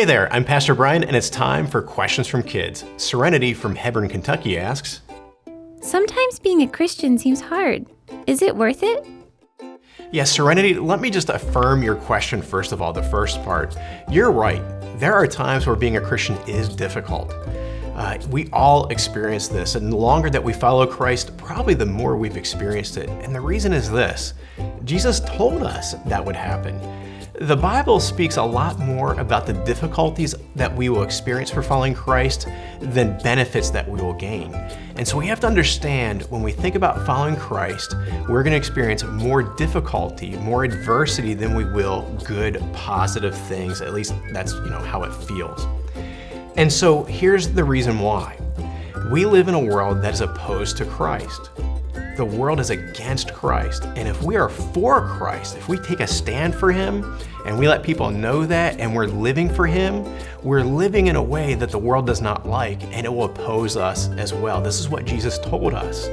Hey there, I'm Pastor Brian, and it's time for Questions from Kids. Serenity from Hebron, Kentucky asks, Sometimes being a Christian seems hard. Is it worth it? Yes, Serenity, let me just affirm your question first of all, the first part. You're right. There are times where being a Christian is difficult. We all experience this, and the longer that we follow Christ, probably the more we've experienced it. And the reason is this: Jesus told us that would happen. The Bible speaks a lot more about the difficulties that we will experience for following Christ than benefits that we will gain. And so we have to understand when we think about following Christ, we're going to experience more difficulty, more adversity than we will good, positive things. At least that's, how it feels. And so here's the reason why. We live in a world that is opposed to Christ. The world is against Christ. And if we are for Christ, if we take a stand for Him and we let people know that and we're living for Him, we're living in a way that the world does not like, and it will oppose us as well. This is what Jesus told us.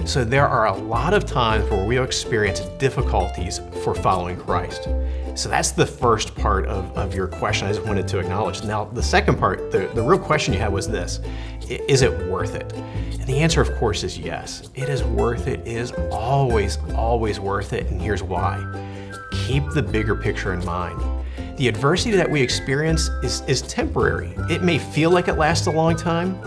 So there are a lot of times where we will experience difficulties for following Christ. So that's the first part of your question I just wanted to acknowledge. Now, the second part, the real question you had was this: is it worth it? And the answer, of course, is yes. It is worth it. It is always, always worth it. And here's why. Keep the bigger picture in mind. The adversity that we experience is temporary. It may feel like it lasts a long time,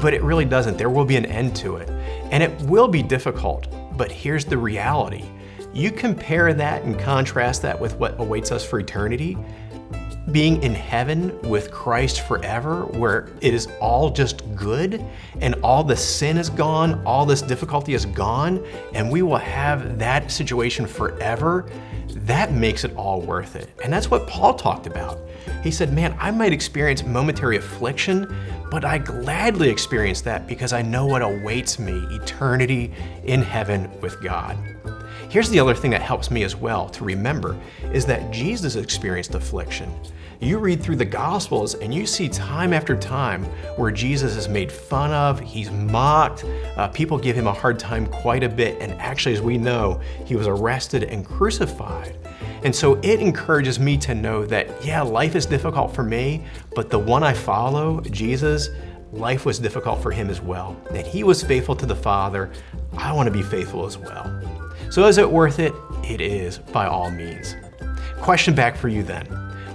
but it really doesn't. There will be an end to it. And it will be difficult. But here's the reality. You compare that and contrast that with what awaits us for eternity, being in heaven with Christ forever, where it is all just good and all the sin is gone, all this difficulty is gone, and we will have that situation forever. That makes it all worth it. And that's what Paul talked about. He said, man, I might experience momentary affliction, but I gladly experience that because I know what awaits me, eternity in heaven with God. Here's the other thing that helps me as well to remember is that Jesus experienced affliction. You read through the Gospels and you see time after time where Jesus is made fun of, he's mocked, people give him a hard time quite a bit, and actually, as we know, he was arrested and crucified. And so it encourages me to know that, yeah, life is difficult for me, but the one I follow, Jesus, life was difficult for him as well. And he was faithful to the Father. I want to be faithful as well. So is it worth it? It is, by all means. Question back for you then.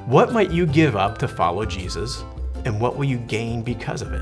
What might you give up to follow Jesus, and what will you gain because of it?